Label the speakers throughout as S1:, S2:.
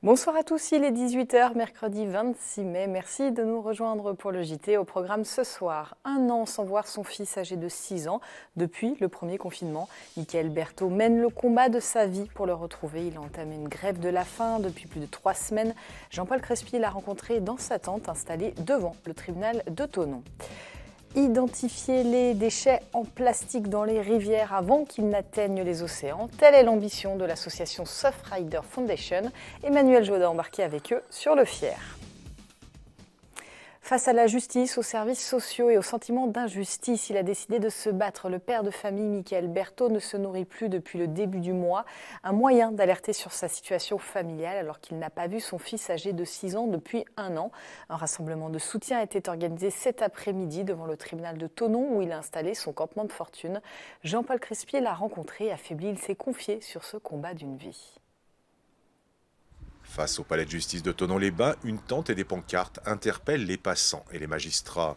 S1: Bonsoir à tous, il est 18 h, mercredi 26 mai. Merci de nous rejoindre pour le JT. Au programme ce soir, un an sans voir son fils âgé de 6 ans depuis le premier confinement. Mickaël Berthaud mène le combat de sa vie pour le retrouver. Il a entamé une grève de la faim depuis plus de 3 semaines. Jean-Paul Crespi l'a rencontré dans sa tente installée devant le tribunal de Thonon. Identifier les déchets en plastique dans les rivières avant qu'ils n'atteignent les océans, telle est l'ambition de l'association Surfrider Foundation. Emmanuel Jodin embarqué avec eux sur le Fier. Face à la justice, aux services sociaux et au sentiment d'injustice, il a décidé de se battre. Le père de famille, Mickaël Berthaud, ne se nourrit plus depuis le début du mois. Un moyen d'alerter sur sa situation familiale alors qu'il n'a pas vu son fils âgé de 6 ans depuis 1 an. Un rassemblement de soutien a été organisé cet après-midi devant le tribunal de Thonon où il a installé son campement de fortune. Jean-Paul Crespi l'a rencontré et affaibli. Il s'est confié sur ce combat d'une vie.
S2: Face au palais de justice de Thonon-les-Bains, une tente et des pancartes interpellent les passants et les magistrats.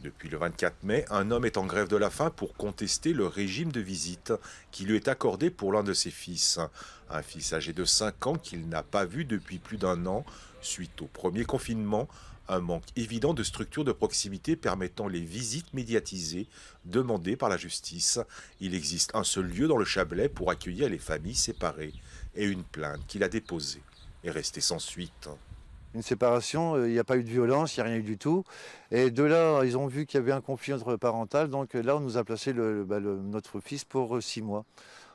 S2: Depuis le 24 mai, un homme est en grève de la faim pour contester le régime de visite qui lui est accordé pour l'un de ses fils. Un fils âgé de 5 ans qu'il n'a pas vu depuis plus d'1 an suite au premier confinement. Un manque évident de structures de proximité permettant les visites médiatisées demandées par la justice. Il existe un seul lieu dans le Chablais pour accueillir les familles séparées et une plainte qu'il a déposée est restée sans suite.
S3: Une séparation, il n'y a pas eu de violence, il n'y a rien eu du tout. Et de là, ils ont vu qu'il y avait un conflit entre parental. Donc là, on nous a placé notre fils pour 6 mois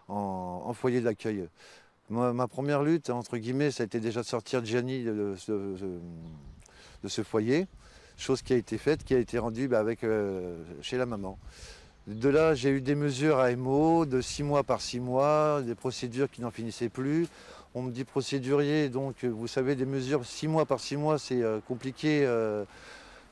S3: en foyer d'accueil. Ma première lutte, entre guillemets, ça a été déjà de sortir Gianni de ce foyer. Chose qui a été faite, qui a été rendue chez la maman. De là, j'ai eu des mesures AMO de 6 mois par 6 mois, des procédures qui n'en finissaient plus. On me dit procédurier, donc vous savez, des mesures 6 mois par 6 mois, c'est compliqué de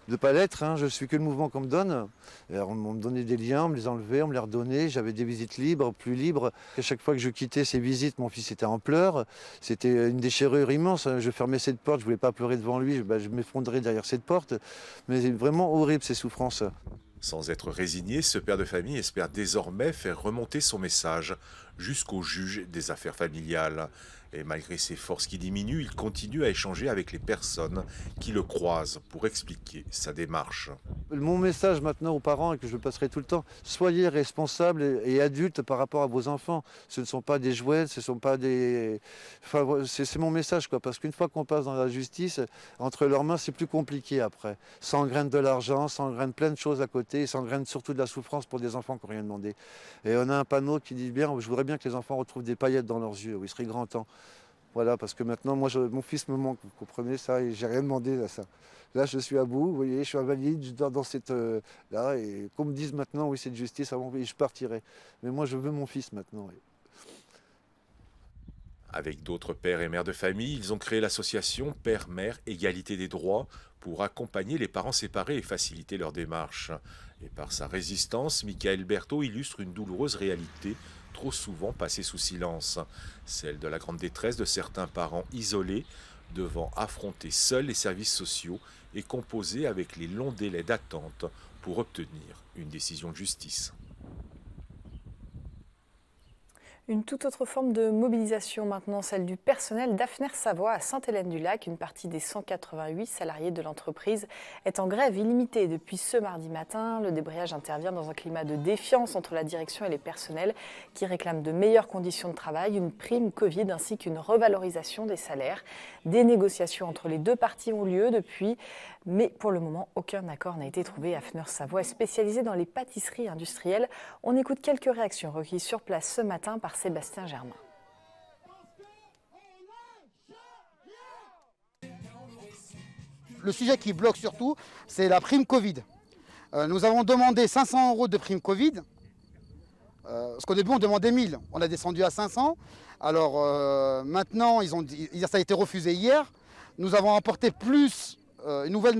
S3: ne pas l'être. Je ne suis que le mouvement qu'on me donne. Alors, on me donnait des liens, on me les enlevait, on me les redonnait. J'avais des visites libres, plus libres. À chaque fois que je quittais ces visites, mon fils était en pleurs. C'était une déchirure immense. Je fermais cette porte, je ne voulais pas pleurer devant lui. Je m'effondrais derrière cette porte. Mais c'est vraiment horrible ces souffrances.
S2: Sans être résigné, ce père de famille espère désormais faire remonter son message jusqu'au juge des affaires familiales. Et malgré ses forces qui diminuent, il continue à échanger avec les personnes qui le croisent pour expliquer sa démarche.
S3: Mon message maintenant aux parents, et que je le passerai tout le temps, soyez responsables et adultes par rapport à vos enfants. Ce ne sont pas des jouets, ce ne sont pas des... Enfin, c'est mon message, quoi, parce qu'une fois qu'on passe dans la justice, entre leurs mains, c'est plus compliqué après. Ça engraine de l'argent, ça engraine plein de choses à côté, ça engraine surtout de la souffrance pour des enfants qui n'ont rien demandé. Et on a un panneau qui dit bien, je voudrais bien que les enfants retrouvent des paillettes dans leurs yeux, oui, il serait grand temps. Voilà, parce que maintenant, mon fils me manque, vous comprenez ça, et j'ai rien demandé à ça. Là, je suis à bout, vous voyez, je suis invalide, je dors dans cette... là, et qu'on me dise maintenant, oui, c'est de justice, avant, oui, je partirai. Mais moi, je veux mon fils maintenant. Oui.
S2: Avec d'autres pères et mères de famille, ils ont créé l'association Père-Mère Égalité des droits pour accompagner les parents séparés et faciliter leur démarche. Et par sa résistance, Mickaël Berthaud illustre une douloureuse réalité trop souvent passée sous silence, celle de la grande détresse de certains parents isolés devant affronter seuls les services sociaux et composer avec les longs délais d'attente pour obtenir une décision de justice.
S1: Une toute autre forme de mobilisation maintenant, celle du personnel d'Afner Savoie à Sainte-Hélène-du-Lac. Une partie des 188 salariés de l'entreprise est en grève illimitée depuis ce mardi matin. Le débrayage intervient dans un climat de défiance entre la direction et les personnels qui réclament de meilleures conditions de travail, une prime Covid ainsi qu'une revalorisation des salaires. Des négociations entre les deux parties ont lieu depuis, mais pour le moment, aucun accord n'a été trouvé. Afner Savoie est spécialisé dans les pâtisseries industrielles. On écoute quelques réactions recueillies sur place ce matin par Sébastien Germain.
S4: Le sujet qui bloque surtout, c'est la prime Covid. Nous avons demandé 500 € de prime Covid. Parce qu'au début, on demandait 1000. On a descendu à 500. Alors maintenant, ça a été refusé hier. Nous avons apporté plus une nouvelle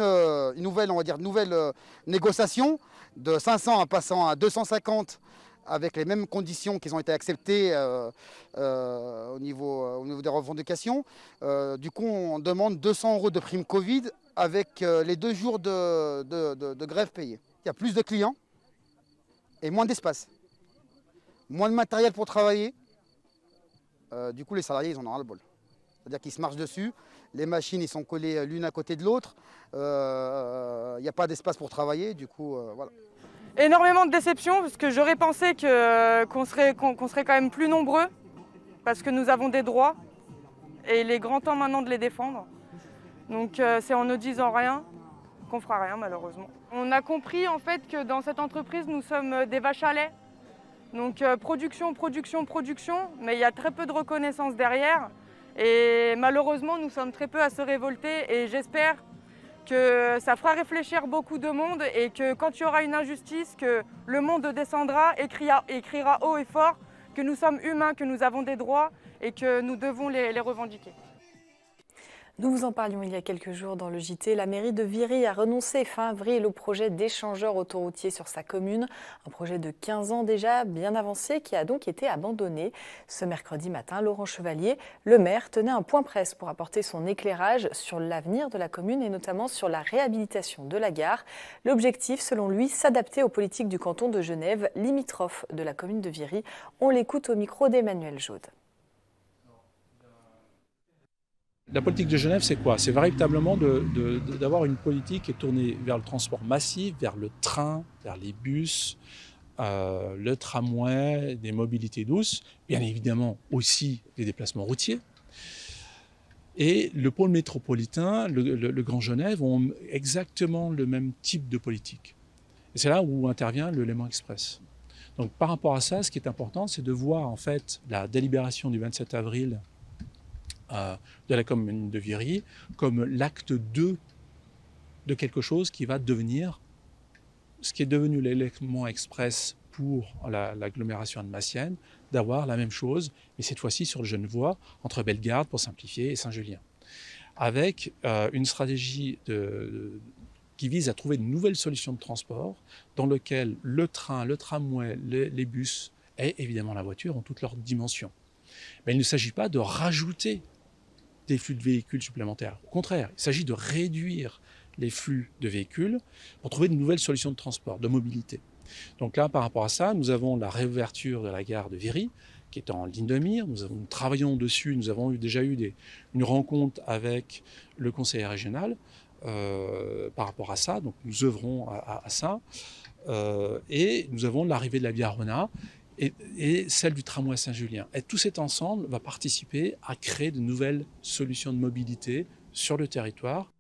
S4: négociation de 500 en passant à 250 avec les mêmes conditions qui ont été acceptées au niveau des revendications. Du coup, on demande 200 € de prime Covid avec les 2 jours de grève payée. Il y a plus de clients et moins d'espace. Moins de matériel pour travailler. Du coup, les salariés, ils en ont ras le bol. c'est-à-dire qu'ils se marchent dessus. Les machines, ils sont collées l'une à côté de l'autre. Il n'y a pas d'espace pour travailler, du coup, voilà.
S5: Énormément de déception, parce que j'aurais pensé qu'on serait quand même plus nombreux, parce que nous avons des droits, et il est grand temps maintenant de les défendre. Donc c'est en ne disant rien qu'on fera rien, malheureusement. On a compris en fait que dans cette entreprise, nous sommes des vaches à lait. Donc production, production, production, mais il y a très peu de reconnaissance derrière. Et malheureusement, nous sommes très peu à se révolter, et j'espère que ça fera réfléchir beaucoup de monde, et que quand il y aura une injustice, que le monde descendra, écrira haut et fort que nous sommes humains, que nous avons des droits et que nous devons les revendiquer.
S1: Nous vous en parlions il y a quelques jours dans le JT. La mairie de Viry a renoncé fin avril au projet d'échangeur autoroutier sur sa commune. Un projet de 15 ans déjà, bien avancé, qui a donc été abandonné. Ce mercredi matin, Laurent Chevalier, le maire, tenait un point presse pour apporter son éclairage sur l'avenir de la commune et notamment sur la réhabilitation de la gare. L'objectif, selon lui, s'adapter aux politiques du canton de Genève, limitrophe de la commune de Viry. On l'écoute au micro d'Emmanuel Jaude.
S6: La politique de Genève, c'est quoi? C'est véritablement d'avoir une politique qui est tournée vers le transport massif, vers le train, vers les bus, le tramway, des mobilités douces, bien évidemment aussi des déplacements routiers. Et le pôle métropolitain, le Grand Genève, ont exactement le même type de politique. Et c'est là où intervient le Léman Express. Donc par rapport à ça, ce qui est important, c'est de voir en fait la délibération du 27 avril de la commune de Viry comme l'acte 2 de quelque chose qui va devenir ce qui est devenu l'élément express pour l'agglomération alsacienne, d'avoir la même chose, mais cette fois-ci sur le Genevois, entre Bellegarde, pour simplifier, et Saint-Julien, avec une stratégie qui vise à trouver de nouvelles solutions de transport dans lesquelles le train, le tramway, les bus et évidemment la voiture ont toutes leurs dimensions. Mais il ne s'agit pas de rajouter des flux de véhicules supplémentaires. Au contraire, il s'agit de réduire les flux de véhicules pour trouver de nouvelles solutions de transport, de mobilité. Donc là, par rapport à ça, nous avons la réouverture de la gare de Viry, qui est en ligne de mire. Nous travaillons dessus, nous avons déjà eu une rencontre avec le conseiller régional par rapport à ça. Donc nous œuvrons à ça. Et nous avons l'arrivée de la Via Rona, et celle du tramway Saint-Julien. Et tout cet ensemble va participer à créer de nouvelles solutions de mobilité sur le territoire.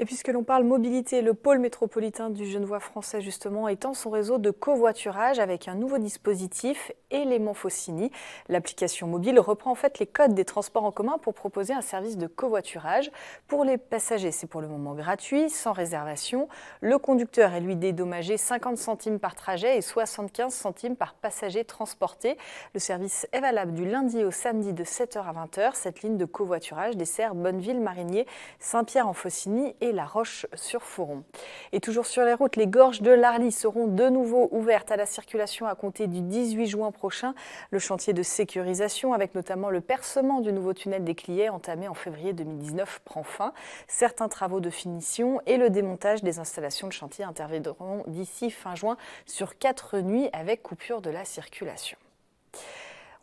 S1: Et puisque l'on parle mobilité, le pôle métropolitain du Genevois français justement étend son réseau de covoiturage avec un nouveau dispositif, Élément Faucigny. L'application mobile reprend en fait les codes des transports en commun pour proposer un service de covoiturage. Pour les passagers, c'est pour le moment gratuit, sans réservation. Le conducteur est lui dédommagé 50 centimes par trajet et 75 centimes par passager transporté. Le service est valable du lundi au samedi de 7h à 20h. Cette ligne de covoiturage dessert Bonneville-Marigné, Saint-Pierre-en-Faucigny et La Roche-sur-Foron. Et toujours sur les routes, les gorges de l'Arly seront de nouveau ouvertes à la circulation à compter du 18 juin prochain. Le chantier de sécurisation, avec notamment le percement du nouveau tunnel des Cliets entamé en février 2019, prend fin. Certains travaux de finition et le démontage des installations de chantier interviendront d'ici fin juin sur 4 nuits avec coupure de la circulation.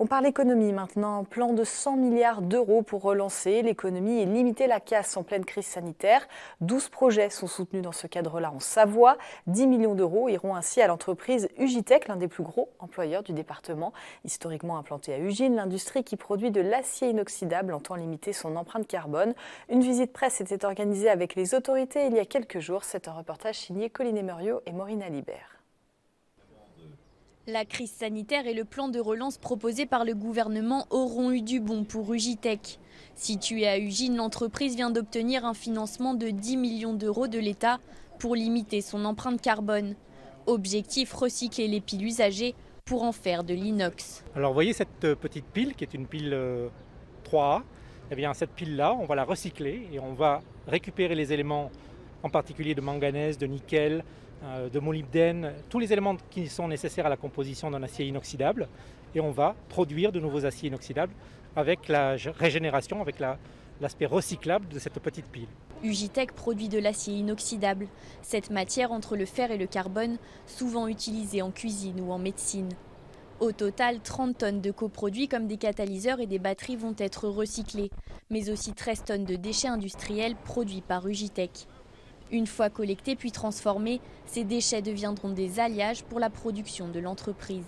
S1: On parle économie maintenant. Plan de 100 milliards d'euros pour relancer l'économie et limiter la casse en pleine crise sanitaire. 12 projets sont soutenus dans ce cadre-là en Savoie. 10 millions d'euros iront ainsi à l'entreprise Ugitech, l'un des plus gros employeurs du département. Historiquement implantée à Ugine, l'industrie qui produit de l'acier inoxydable entend limiter son empreinte carbone. Une visite presse était organisée avec les autorités il y a quelques jours. C'est un reportage signé Colline Muriot et Maureen Alibert.
S7: La crise sanitaire et le plan de relance proposé par le gouvernement auront eu du bon pour Ugitech. Située à Ugine, l'entreprise vient d'obtenir un financement de 10 millions d'euros de l'État pour limiter son empreinte carbone. Objectif, recycler les piles usagées pour en faire de l'inox.
S8: Alors vous voyez cette petite pile qui est une pile 3A, eh bien cette pile-là, on va la recycler et on va récupérer les éléments en particulier de manganèse, de nickel, de molybdène, tous les éléments qui sont nécessaires à la composition d'un acier inoxydable, et on va produire de nouveaux aciers inoxydables avec la régénération, avec l'aspect recyclable de cette petite pile.
S7: Ugitech produit de l'acier inoxydable, cette matière entre le fer et le carbone, souvent utilisée en cuisine ou en médecine. Au total, 30 tonnes de coproduits comme des catalyseurs et des batteries vont être recyclés, mais aussi 13 tonnes de déchets industriels produits par Ugitech. Une fois collectés puis transformés, ces déchets deviendront des alliages pour la production de l'entreprise.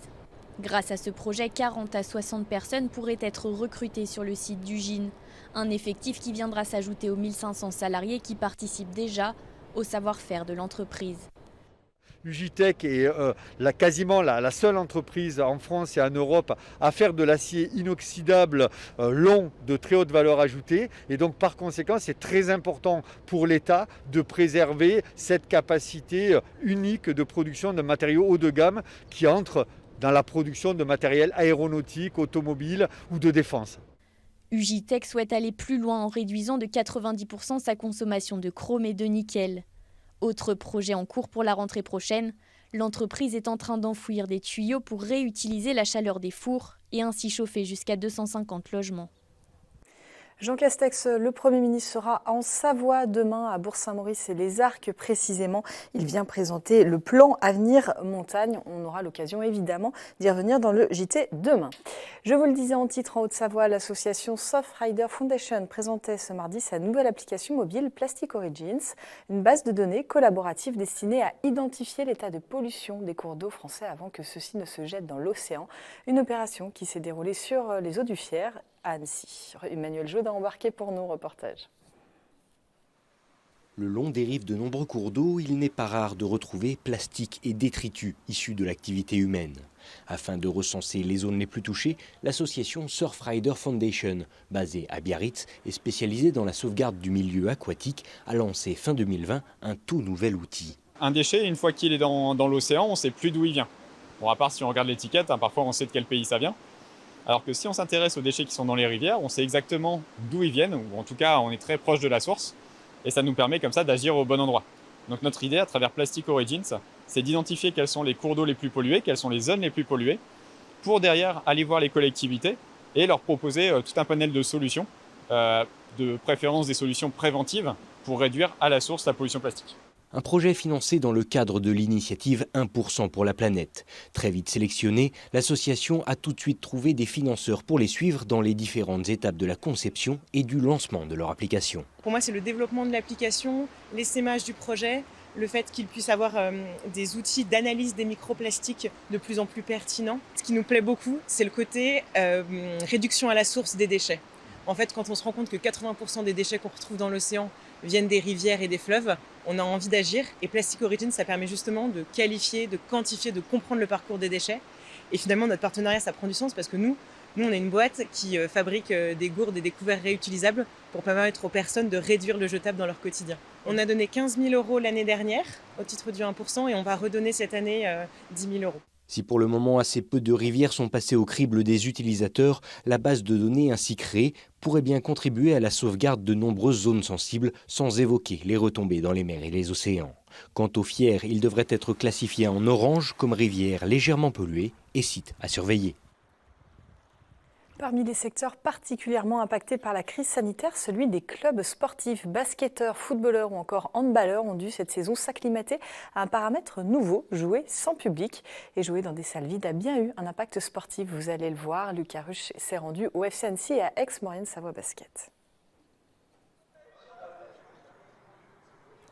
S7: Grâce à ce projet, 40 à 60 personnes pourraient être recrutées sur le site d'Ugine, un effectif qui viendra s'ajouter aux 1500 salariés qui participent déjà au savoir-faire de l'entreprise.
S9: Ugitech est quasiment la seule entreprise en France et en Europe à faire de l'acier inoxydable long de très haute valeur ajoutée. Et donc par conséquent, c'est très important pour l'État de préserver cette capacité unique de production de matériaux haut de gamme qui entrent dans la production de matériel aéronautique, automobile ou de défense.
S7: Ugitech souhaite aller plus loin en réduisant de 90% sa consommation de chrome et de nickel. Autre projet en cours pour la rentrée prochaine, l'entreprise est en train d'enfouir des tuyaux pour réutiliser la chaleur des fours et ainsi chauffer jusqu'à 250 logements.
S1: Jean Castex, le Premier ministre, sera en Savoie demain à Bourg-Saint-Maurice et les Arcs précisément. Il vient présenter le plan Avenir Montagne. On aura l'occasion évidemment d'y revenir dans le JT demain. Je vous le disais en titre, en Haute-Savoie, l'association Surfrider Foundation présentait ce mardi sa nouvelle application mobile Plastic Origins, une base de données collaborative destinée à identifier l'état de pollution des cours d'eau français avant que ceux-ci ne se jettent dans l'océan. Une opération qui s'est déroulée sur les eaux du Fier à Annecy. Emmanuel Jaude a embarqué pour nous, reportage.
S10: Le long des rives de nombreux cours d'eau, il n'est pas rare de retrouver plastique et détritus issus de l'activité humaine. Afin de recenser les zones les plus touchées, l'association Surfrider Foundation, basée à Biarritz et spécialisée dans la sauvegarde du milieu aquatique, a lancé fin 2020 un tout nouvel outil.
S11: Un déchet, une fois qu'il est dans l'océan, on ne sait plus d'où il vient. Bon, à part si on regarde l'étiquette, parfois on sait de quel pays ça vient. Alors que si on s'intéresse aux déchets qui sont dans les rivières, on sait exactement d'où ils viennent, ou en tout cas on est très proche de la source, et ça nous permet comme ça d'agir au bon endroit. Donc notre idée à travers Plastic Origins, c'est d'identifier quels sont les cours d'eau les plus pollués, quelles sont les zones les plus polluées, pour derrière aller voir les collectivités et leur proposer tout un panel de solutions, de préférence des solutions préventives pour réduire à la source la pollution plastique.
S10: Un projet financé dans le cadre de l'initiative 1% pour la planète. Très vite sélectionné, l'association a tout de suite trouvé des financeurs pour les suivre dans les différentes étapes de la conception et du lancement de leur application.
S12: Pour moi, c'est le développement de l'application, l'essaimage du projet, le fait qu'il puisse avoir des outils d'analyse des microplastiques de plus en plus pertinents. Ce qui nous plaît beaucoup, c'est le côté réduction à la source des déchets. En fait, quand on se rend compte que 80% des déchets qu'on retrouve dans l'océan viennent des rivières et des fleuves, on a envie d'agir. Et Plastic Origins, ça permet justement de qualifier, de quantifier, de comprendre le parcours des déchets. Et finalement, notre partenariat, ça prend du sens parce que nous, on est une boîte qui fabrique des gourdes et des couverts réutilisables pour permettre aux personnes de réduire le jetable dans leur quotidien. On a donné 15 000 € l'année dernière au titre du 1% et on va redonner cette année 10 000 €.
S10: Si pour le moment assez peu de rivières sont passées au crible des utilisateurs, la base de données ainsi créée pourrait bien contribuer à la sauvegarde de nombreuses zones sensibles sans évoquer les retombées dans les mers et les océans. Quant aux Fiers, ils devraient être classifiés en orange comme rivières légèrement polluées et sites à surveiller.
S1: Parmi les secteurs particulièrement impactés par la crise sanitaire, celui des clubs sportifs, basketteurs, footballeurs ou encore handballeurs ont dû cette saison s'acclimater à un paramètre nouveau, jouer sans public. Et jouer dans des salles vides a bien eu un impact sportif, vous allez le voir. Lucas Ruch s'est rendu au FC Annecy et à Aix-Maurienne Savoie Basket.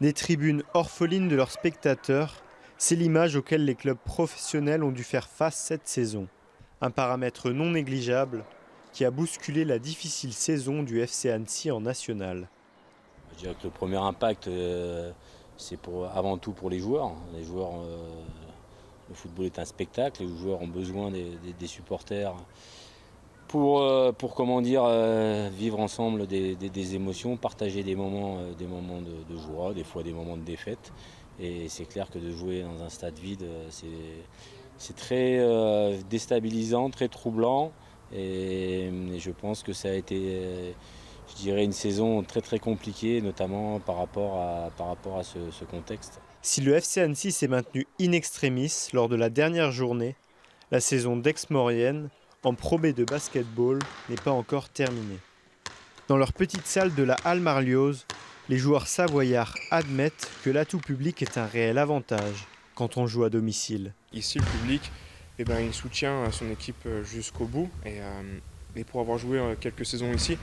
S13: Des tribunes orphelines de leurs spectateurs, c'est l'image auquel les clubs professionnels ont dû faire face cette saison. Un paramètre non négligeable qui a bousculé la difficile saison du FC Annecy en national.
S14: Je dirais que le premier impact, c'est avant tout pour les joueurs. Les joueurs, le football est un spectacle, les joueurs ont besoin des supporters pour comment dire, vivre ensemble des émotions, partager des moments de joie, des fois des moments de défaite. Et c'est clair que de jouer dans un stade vide, c'est très déstabilisant, très troublant et je pense que ça a été, je dirais, une saison très très compliquée, notamment par rapport à ce contexte.
S13: Si le FC Annecy s'est maintenu in extremis lors de la dernière journée, la saison d'Aix-Maurienne en Pro B de basketball n'est pas encore terminée. Dans leur petite salle de la Halle Marlioz, les joueurs savoyards admettent que l'atout public est un réel avantage quand on joue à domicile.
S15: Ici, le public il soutient son équipe jusqu'au bout. Et pour avoir joué quelques saisons ici,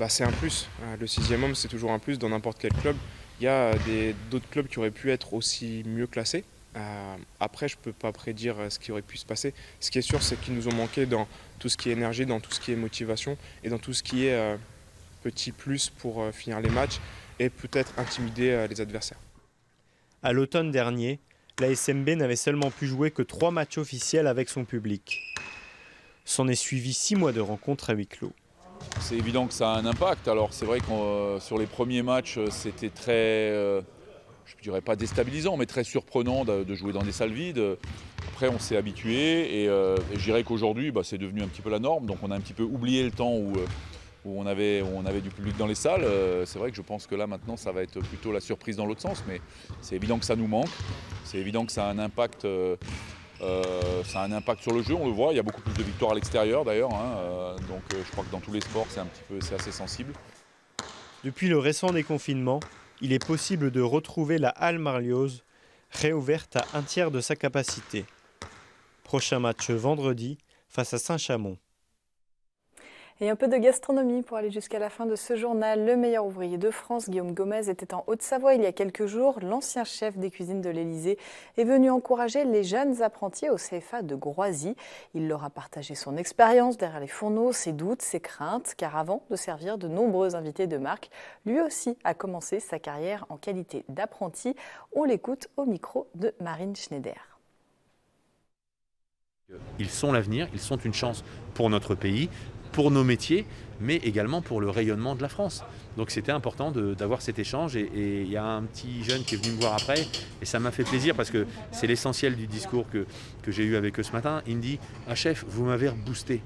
S15: c'est un plus. Le 6e homme, c'est toujours un plus dans n'importe quel club. Il y a d'autres clubs qui auraient pu être aussi mieux classés. Après, je ne peux pas prédire ce qui aurait pu se passer. Ce qui est sûr, c'est qu'ils nous ont manqué dans tout ce qui est énergie, dans tout ce qui est motivation et dans tout ce qui est petit plus pour finir les matchs et peut-être intimider les adversaires.
S13: À l'automne dernier, la SMB n'avait seulement pu jouer que 3 matchs officiels avec son public. S'en est suivi 6 mois de rencontres à huis clos.
S16: C'est évident que ça a un impact. Alors c'est vrai que sur les premiers matchs, c'était très, je ne dirais pas déstabilisant, mais très surprenant de jouer dans des salles vides. Après, on s'est habitué et je dirais qu'aujourd'hui, c'est devenu un petit peu la norme. Donc on a un petit peu oublié le temps où on avait du public dans les salles. C'est vrai que je pense que là, maintenant, ça va être plutôt la surprise dans l'autre sens. Mais c'est évident que ça nous manque. C'est évident que ça a un impact. Ça a un impact sur le jeu, on le voit, il y a beaucoup plus de victoires à l'extérieur d'ailleurs, donc je crois que dans tous les sports c'est assez sensible.
S13: Depuis le récent déconfinement, il est possible de retrouver la Halle Marlioz, réouverte à 1/3 de sa capacité. Prochain match vendredi face à Saint-Chamond.
S1: Et un peu de gastronomie pour aller jusqu'à la fin de ce journal. Le meilleur ouvrier de France, Guillaume Gomez, était en Haute-Savoie il y a quelques jours. L'ancien chef des cuisines de l'Élysée est venu encourager les jeunes apprentis au CFA de Groisy. Il leur a partagé son expérience derrière les fourneaux, ses doutes, ses craintes, car avant de servir de nombreux invités de marque, lui aussi a commencé sa carrière en qualité d'apprenti. On l'écoute au micro de Marine Schneider.
S17: Ils sont l'avenir, ils sont une chance pour notre pays, pour nos métiers, mais également pour le rayonnement de la France. Donc c'était important d'avoir cet échange et il y a un petit jeune qui est venu me voir après et ça m'a fait plaisir parce que c'est l'essentiel du discours que j'ai eu avec eux ce matin. Il me dit « Ah chef, vous m'avez reboosté ».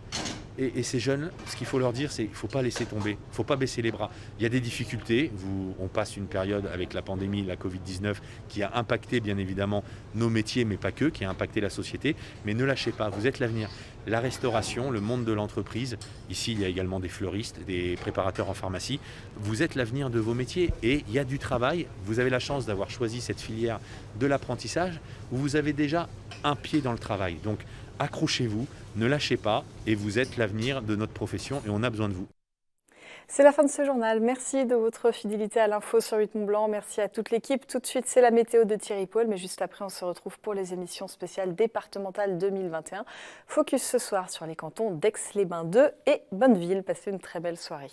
S17: Et ces jeunes, ce qu'il faut leur dire, c'est qu'il ne faut pas laisser tomber, il ne faut pas baisser les bras. Il y a des difficultés, on passe une période avec la pandémie, la Covid-19, qui a impacté bien évidemment nos métiers, mais pas que, qui a impacté la société. Mais ne lâchez pas, vous êtes l'avenir. La restauration, le monde de l'entreprise, ici il y a également des fleuristes, des préparateurs en pharmacie. Vous êtes l'avenir de vos métiers et il y a du travail. Vous avez la chance d'avoir choisi cette filière de l'apprentissage où vous avez déjà un pied dans le travail. Donc accrochez-vous, ne lâchez pas et vous êtes l'avenir de notre profession et on a besoin de vous.
S1: C'est la fin de ce journal. Merci de votre fidélité à l'info sur 8 Mont-Blanc. Merci à toute l'équipe. Tout de suite, c'est la météo de Thierry Paul. Mais juste après, on se retrouve pour les émissions spéciales départementales 2021. Focus ce soir sur les cantons d'Aix-les-Bains 2 et Bonneville. Passez une très belle soirée.